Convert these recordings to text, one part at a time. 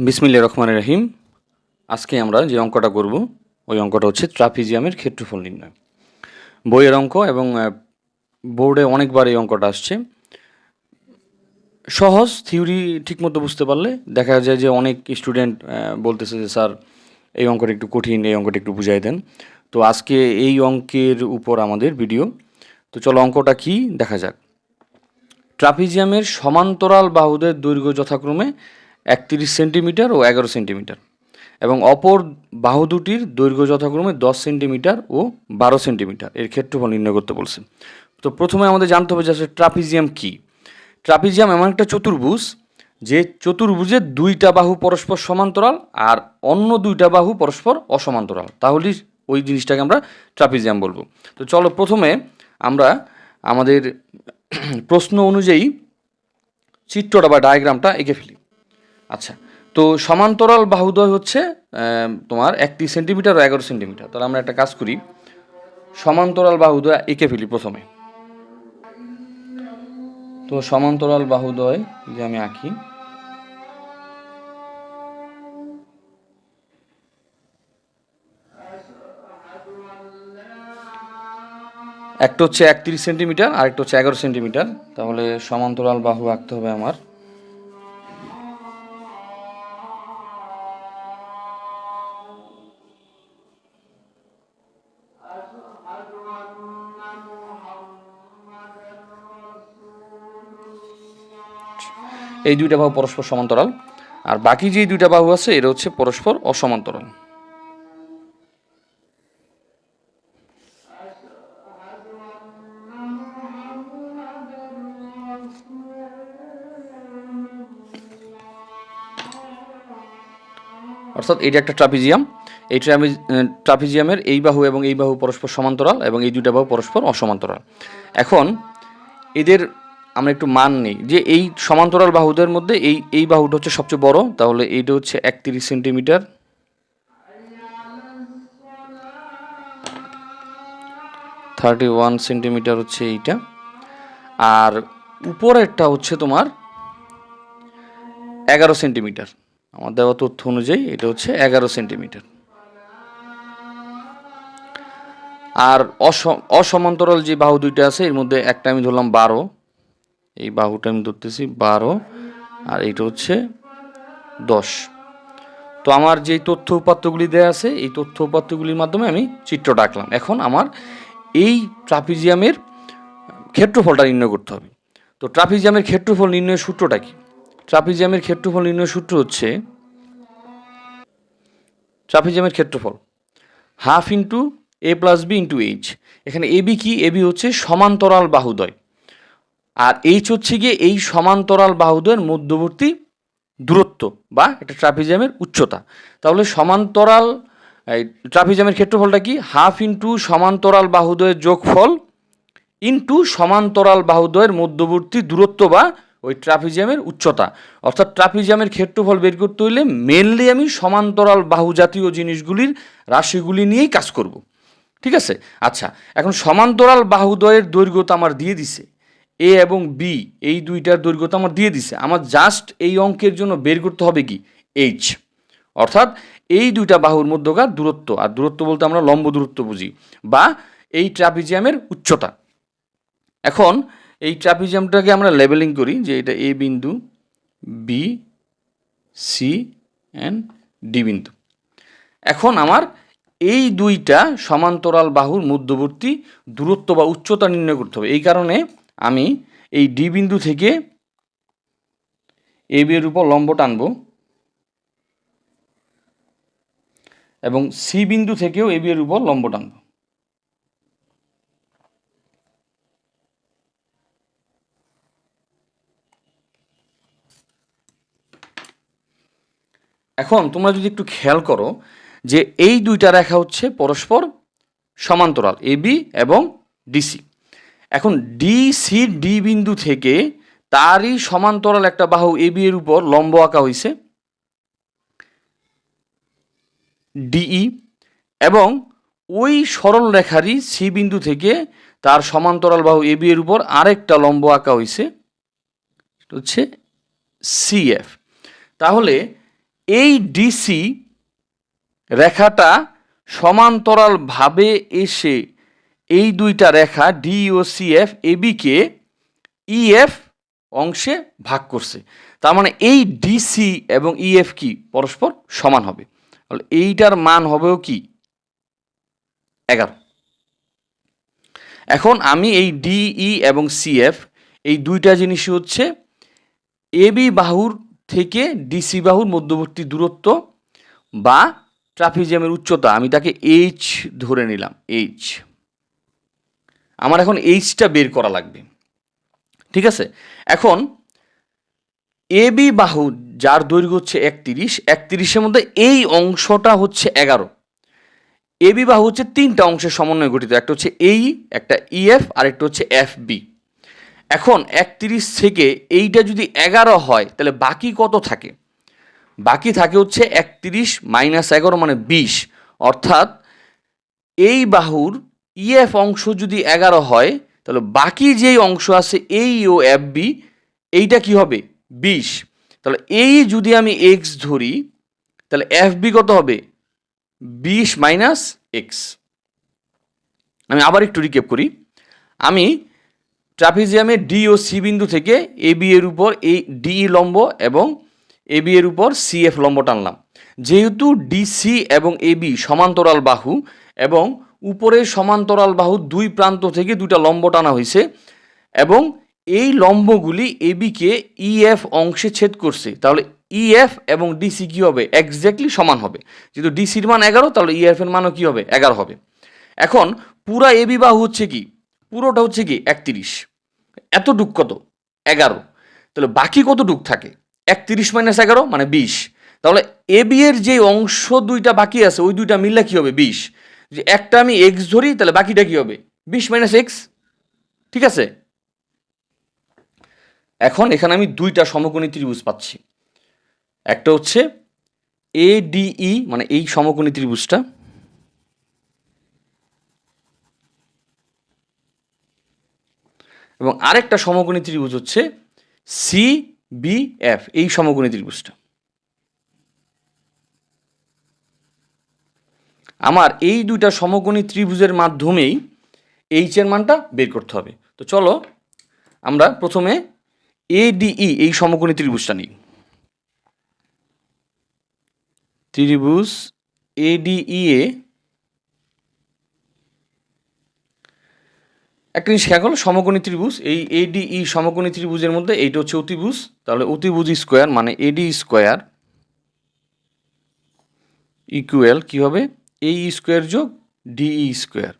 বিসমিল্লাহির রহমানির রহিম। আজকে আমরা যে অঙ্কটা করব ওই অঙ্কটা হচ্ছে ট্রাপিজিয়ামের ক্ষেত্রফল নির্ণয়। বইয়ের অঙ্ক এবং বোর্ডে অনেকবার এই অঙ্কটা আসছে। সহজ, থিওরি ঠিকমতো বুঝতে পারলে দেখা যায় যে অনেক স্টুডেন্ট বলতেছে যে স্যার এই অঙ্কটা একটু কঠিন, এই অঙ্কটা একটু বুঝাই দেন। তো আজকে এই অঙ্কের উপর আমাদের ভিডিও। তো চলো অঙ্কটা কি দেখা যাক। ট্রাপিজিয়ামের সমান্তরাল বাহুদের দৈর্ঘ্য যথাক্রমে 31 সেন্টিমিটার ও 11 সেন্টিমিটার এবং অপর বাহু দুটির দৈর্ঘ্য যথাক্রমে 10 সেন্টিমিটার ও 12 সেন্টিমিটার এর ক্ষেত্রফল নির্ণয় করতে বলছে। তো প্রথমে আমাদের জানতে হবে যে আসলে ট্রাপিজিয়াম কী। ট্রাপিজিয়াম এমন একটা চতুর্ভুজ যে চতুর্ভুজের দুইটা বাহু পরস্পর সমান্তরাল আর অন্য দুইটা বাহু পরস্পর অসমান্তরাল, তাহলেই ওই জিনিসটাকে আমরা ট্রাপিজিয়াম বলবো। তো চলো প্রথমে আমরা আমাদের প্রশ্ন অনুযায়ী চিত্রটা বা ডায়াগ্রামটা এঁকে ফেলি। আচ্ছা, তো সমান্তরাল বাহুদ্বয় হচ্ছে তোমার 31 সেন্টিমিটার ও 11 সেন্টিমিটার। তাহলে আমরা একটা কাজ করি, সমান্তরাল বাহুদ্বয় এঁকে ফেলি প্রথমে। তো সমান্তরাল বাহুদ্বয় যে আমি আঁকি, একটা হচ্ছে 31 সেন্টিমিটার আর একটা হচ্ছে 11 সেন্টিমিটার। তাহলে সমান্তরাল বাহু আঁকতে হবে আমার। এই দুইটা বাহু পরস্পর সমান্তরাল, আর বাকি যে দুইটা বাহু আছে এটা হচ্ছে পরস্পর অসমান্তরাল। অর্থাৎ এটা একটা ট্রাপিজিয়াম। এই ট্রাপিজিয়ামের এই বাহু এবং এই বাহু পরস্পর সমান্তরাল এবং এই দুইটা বাহু পরস্পর অসমান্তরাল। এখন এদের আমরা একটু মান নিই যে এই সমান্তরাল বাহুদের মধ্যে এই বাহুটা হচ্ছে সবচেয়ে বড়, তাহলে এইটা হচ্ছে 31 সেন্টিমিটার, 31 সেন্টিমিটার হচ্ছে এইটা, আর উপরেরটা হচ্ছে তোমার 11 সেন্টিমিটার। আমার দেওয়া তথ্য অনুযায়ী এটা হচ্ছে 11 সেন্টিমিটার। আর অসমান্তরাল যে বাহু দুইটা আছে এর মধ্যে একটা আমি ধরলাম 12, এই বাহুটা আমি ধরতেছি 12, আর এইটা হচ্ছে 10। তো আমার যে তথ্য উপাত্তগুলি দেওয়া আছে এই তথ্য উপাত্তগুলির মাধ্যমে আমি চিত্রটা আঁকলাম। এখন আমার এই ট্রাপিজিয়ামের ক্ষেত্রফলটা নির্ণয় করতে হবে। তো ট্রাপিজিয়ামের ক্ষেত্রফল নির্ণয়ের সূত্রটা কি? ট্রাপিজিয়ামের ক্ষেত্রফল নির্ণয়ের সূত্র হচ্ছে ট্রাপিজিয়ামের ক্ষেত্রফল হাফ ইন্টু এ প্লাস বি ইন্টু এইচ। এখানে এ বি কি? এ বি হচ্ছে সমান্তরাল বাহুদ্বয়, আর এইচ হচ্ছে গিয়ে এই সমান্তরাল বাহুদ্বয়ের মধ্যবর্তী দূরত্ব বা একটা ট্রাপিজিয়ামের উচ্চতা। তাহলে সমান্তরাল ট্রাপিজিয়ামের ক্ষেত্রফলটা কি? হাফ ইন্টু সমান্তরাল বাহুদ্বয়ের যোগফল ইন্টু সমান্তরাল বাহুদ্বয়ের মধ্যবর্তী দূরত্ব বা ওই ট্রাপিজিয়ামের উচ্চতা। অর্থাৎ ট্রাপিজিয়ামের ক্ষেত্রফল বের করতে হলে মেনলি আমি সমান্তরাল বাহু জাতীয় জিনিসগুলির রাশিগুলি নিয়েই কাজ করব। ঠিক আছে? আচ্ছা, এখন সমান্তরাল বাহুদ্বয়ের দৈর্ঘ্য তো আমার দিয়ে দিছে, এ এবং বি এই দুইটার দৈর্ঘ্য তো আমার দিয়ে দিছে। আমার জাস্ট এই অঙ্কের জন্য বের করতে হবে কি? এইচ। অর্থাৎ এই দুইটা বাহুর মধ্যকার দূরত্ব, আর দূরত্ব বলতে আমরা লম্ব দূরত্ব বুঝি, বা এই ট্রাপিজিয়ামের উচ্চতা। এখন এই ট্রাপিজিয়ামটাকে আমরা লেবেলিং করি যে এটা এ বিন্দু, বি, সি অ্যান্ড ডি বিন্দু। এখন আমার এই দুইটা সমান্তরাল বাহুর মধ্যবর্তী দূরত্ব বা উচ্চতা নির্ণয় করতে হবে। এই কারণে আমি এই ডি বিন্দু থেকে এ বি এর উপর লম্ব টানব এবং সি বিন্দু থেকেও এ বি এর উপর লম্ব টানব। এখন তোমরা যদি একটু খেয়াল করো যে এই দুইটা রেখা হচ্ছে পরস্পর সমান্তরাল, এবি এবং ডিসি। এখন ডিসি ডি বিন্দু থেকে তারই সমান্তরাল একটা বাহু এবি এর উপর লম্ব আঁকা হয়েছে ডিই, এবং ওই সরল রেখারই সি বিন্দু থেকে তার সমান্তরাল বাহু এবি এর উপর আরেকটা লম্ব আঁকা হয়েছে হচ্ছে সিএফ। তাহলে এই ডিসি রেখাটা সমান্তরালভাবে এসে এই দুইটা রেখা ডি ও সিএফ এবিকে ইএফ অংশে ভাগ করছে। তার মানে এই ডিসি এবং ইএফ কি পরস্পর সমান হবে। তাহলে এইটার মান হবেও কি 11। এখন আমি এই ডিই এবং সিএফ এই দুইটা জিনিসই হচ্ছে এবি বাহুর থেকে ডিসি বাহুর মধ্যবর্তী দূরত্ব বা ট্রাপিজিয়ামের উচ্চতা, আমি তাকে এইচ ধরে নিলাম। এইচ আমার এখন এইচটা বের করা লাগবে, ঠিক আছে। এখন এবি বাহু যার দৈর্ঘ্য হচ্ছে 31, 31-এর মধ্যে এই অংশটা হচ্ছে 11। এবি বাহু হচ্ছে তিনটা অংশের সমন্বয়ে গঠিত, একটা হচ্ছে এই, একটা ইএফ আর একটা হচ্ছে এফ বি। এখন 31 থেকে এইটা যদি 11 হয় তাহলে বাকি কত থাকে? বাকি থাকে হচ্ছে 31 - 11 মানে 20। অর্থাৎ এই বাহুর ইএফ অংশ যদি 11 হয় তাহলে বাকি যেই অংশ আছে এই ও এফ বি এইটা কি হবে 20। তাহলে এই যদি আমি এক্স ধরি তাহলে এফ বি কত হবে 20 - এক্স। আমি আবার একটু রিক্যাপ করি। আমি ট্রাপিজিয়ামের ডি ও সি বিন্দু থেকে এবি এর উপর এই ডিই লম্ব এবং এবি এর উপর সিএফ লম্ব টানলাম। যেহেতু ডিসি এবং এবি সমান্তরাল বাহু এবং উপরের সমান্তরাল বাহুর দুই প্রান্ত থেকে দুইটা লম্ব টানা হয়েছে এবং এই লম্বগুলি এবিকে ইএফ অংশে ছেদ করছে, তাহলে ইএফ এবং ডিসি কী হবে এক্স্যাক্টলি সমান হবে। যেহেতু ডিসির মান 11 তাহলে ইএফ এর মানও কী হবে 11 হবে। এখন পুরা এবি বাহু হচ্ছে কি পুরোটা হচ্ছে কি 31, এতটুক কত 11, তাহলে বাকি কতটুক থাকে 31 - 11 মানে 20। তাহলে এবি এর যে অংশ দুইটা বাকি আছে ওই দুইটা মিললে কি হবে 20। যে একটা আমি এক্স ধরি তাহলে বাকিটা কি হবে 20 - এক্স, ঠিক আছে। এখন এখানে আমি দুইটা সমকোণী ত্রিভুজ পাচ্ছি। একটা হচ্ছে এডিই মানে এই সমকোণী ত্রিভুজটা, এবং আরেকটা সমকোণী ত্রিভুজ হচ্ছে সিবিএফ এই সমকোণী ত্রিভুজটা। আমার এই দুইটা সমকোণী ত্রিভুজের মাধ্যমেই এইচ এর মানটা বের করতে হবে। তো চলো আমরা প্রথমে এডিই এই সমকোণী ত্রিভুজটা নিই। ত্রিভুজ এডিই এ একটা জিনিস খেয়াল করো, সমকোণী ত্রিভুজ এই এডিই সমকোণী ত্রিভুজের মধ্যে এইটা হচ্ছে অতিভুজ, তাহলে অতিভুজ স্কোয়ার মানে এডি স্কোয়ার ইকুয়াল কী হবে এই স্কোয়ার যোগ ডিই স্কোয়ার,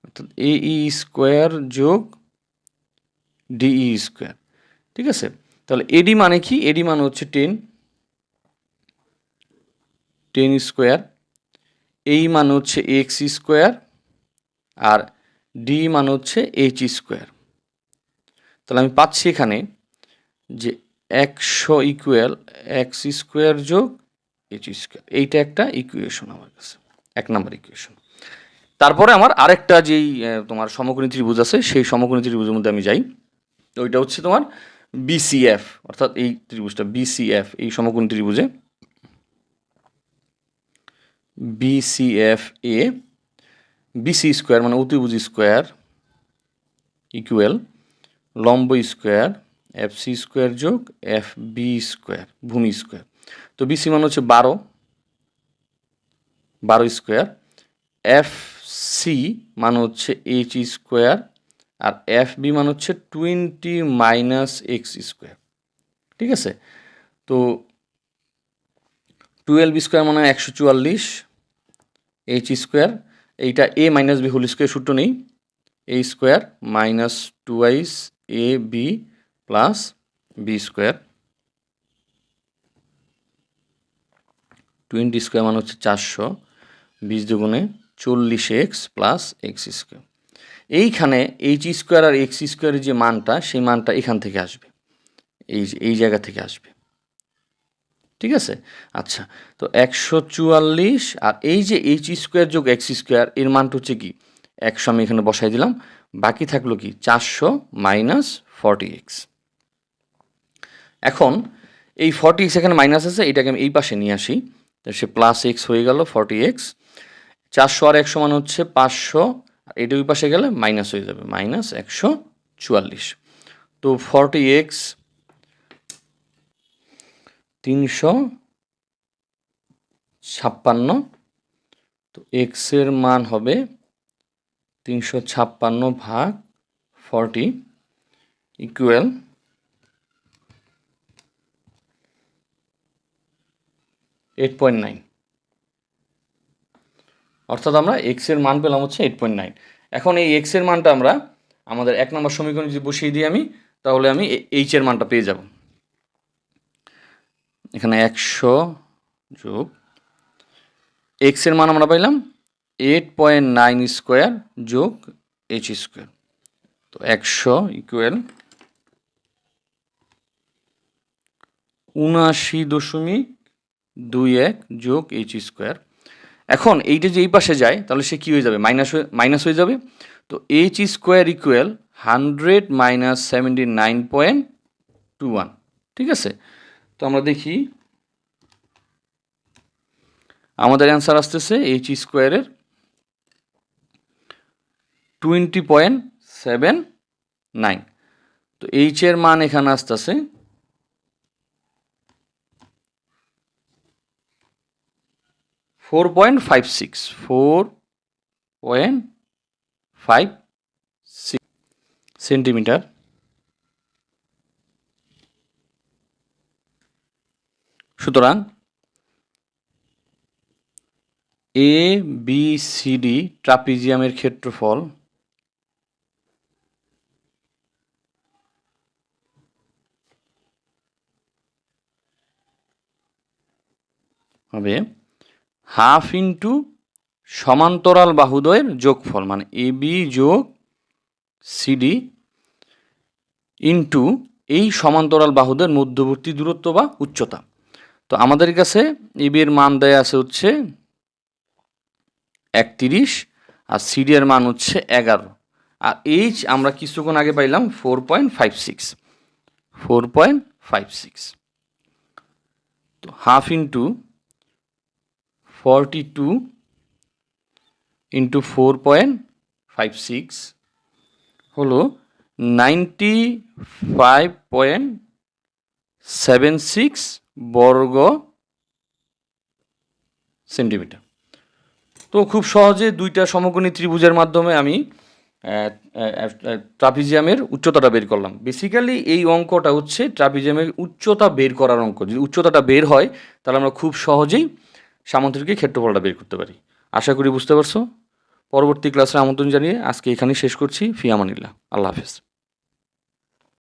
অর্থাৎ এই স্কোয়ার যোগ ডিই স্কোয়ার, ঠিক আছে। তাহলে এডি মানে কি, এডি মানে হচ্ছে 10 স্কোয়ার, এই মানে হচ্ছে এক্স স্কোয়ার আর ডি মানে হচ্ছে এইচ স্কোয়ার। তাহলে আমি পাচ্ছি এখানে যে 100 ইকুয়াল এক্স স্কোয়ার যোগ এইচ স্কোয়ার, এইটা একটা ইকুয়েশন আমার কাছে 1 নম্বর ইকুয়েশন। তারপরে আমার আরেকটা যেই তোমার সমকোণী ত্রিভুজ আছে সেই সমকোণী ত্রিভুজের মধ্যে আমি যাই, ওইটা হচ্ছে তোমার বিসিএফ, অর্থাৎ এই ত্রিভুজটা বিসিএফ এই সমকোণী ত্রিভুজে বিসিএফ এ বিসি স্কোয়ার মানে অতিভুজ স্কোয়ার ইকুয়াল লম্ব স্কোয়ার এফ সি স্কোয়ার যোগ এফ বি স্কোয়ার ভূমি স্কোয়ার। তো বিসি মানে হচ্ছে 12 স্কোয়ার, এফ সি মানে হচ্ছে এইচ স্কোয়ার আর এফ বি মানে হচ্ছে 20 - এক্স স্কোয়ার, ঠিক আছে। তো 12 স্কোয়ার মানে 144 এইচ স্কোয়ার, এইটা A minus B whole square সূত্র নেই, A square minus 2 A B plus B square, 20 square মানে হচ্ছে 400, 20 দুগুণে 40x প্লাস এক্স স্কোয়ার। এইখানে এইচ স্কোয়ার আর এক্স স্কোয়ারের যে মানটা সেই মানটা এখান থেকে আসবে, এই জায়গা থেকে আসবে, ঠিক আছে। আচ্ছা, তো 144 আর এই যে এইচ স্কোয়ার যোগ এক্স স্কোয়ার এর মানটা হচ্ছে কি 100, আমি এখানে বসাই দিলাম, বাকি থাকলো কি 400 - 40x। এখন এই 40x এখানে মাইনাস আছে, এটাকে আমি এই পাশে নিয়ে আসি, তো সে প্লাস এক্স হয়ে গেল 40x। 400 আর 1 সমান হচ্ছে 500, এটা ওই পাশে গেলে মাইনাস হয়ে যাবে, মাইনাস 144। তো 40x 356, তো এক্সের মান হবে 356 ভাগ 40 ইকুয়াল 8.9, অর্থাৎ আমরা এক্সের মান পেলাম হচ্ছে 8.9। এখন এই এক্সের মানটা আমরা আমাদের 1 নম্বর সমীকরণে যদি বসিয়ে দিই আমি, তাহলে আমি এইচ এর মানটা পেয়ে যাব। এখানে 100 যোগ এক্স এর মান আমরা পাইলাম 8.9 স্কোয়ার যোগ এইচ স্কোয়ার, তো 100 ইকুয়াল 79.21 যোগ এইচ স্কোয়ার। এখন এইটা যে এই পাশে যায় তাহলে সে কী হয়ে যাবে, মাইনাস হয়ে যাবে। তো এইচ স্কোয়ার ইকুয়াল 100 মাইনাস 79.21, ঠিক আছে। তো আমরা দেখি আমাদের অ্যান্সার আসতেছে এইচ স্কোয়ারের 20.79। তো এইচ এর মান এখানে আসতেছে 4.56 সেন্টিমিটার। সুতরাং এ বি সি ডি ট্রাপিজিয়ামের ক্ষেত্রফল হবে হাফ ইন্টু সমান্তরাল বাহুদ্বয়ের যোগফল, মানে এ বি যোগ সিডি ইন্টু এই সমান্তরাল বাহুদের মধ্যবর্তী দূরত্ব বা উচ্চতা। তো আমাদের কাছে এ বি এর মান দেয়া আছে হচ্ছে 31 আর সিডি এর মান হচ্ছে 11, আর এইচ আমরা কিছুক্ষণ আগে পাইলাম 4.56। তো হাফ ইন্টু 42 ইন্টু 4.56 হলো 95.76 বর্গ সেন্টিমিটার। তো খুব সহজে দুইটা সমকোণী ত্রিভুজের মাধ্যমে আমি ট্রাপিজিয়ামের উচ্চতাটা বের করলাম। বেসিক্যালি এই অঙ্কটা হচ্ছে ট্রাপিজিয়ামের উচ্চতা বের করার অঙ্ক। যদি উচ্চতাটা বের হয় তাহলে আমরা খুব সহজেই সামান্তরিকের ক্ষেত্রফলটা বের করতে পারি। আশা করি বুঝতে পারছো। পরবর্তী ক্লাসে আমন্ত্রণ জানিয়ে আজকে এখানেই শেষ করছি। ফি আমানিল্লাহ, আল্লাহ হাফেজ।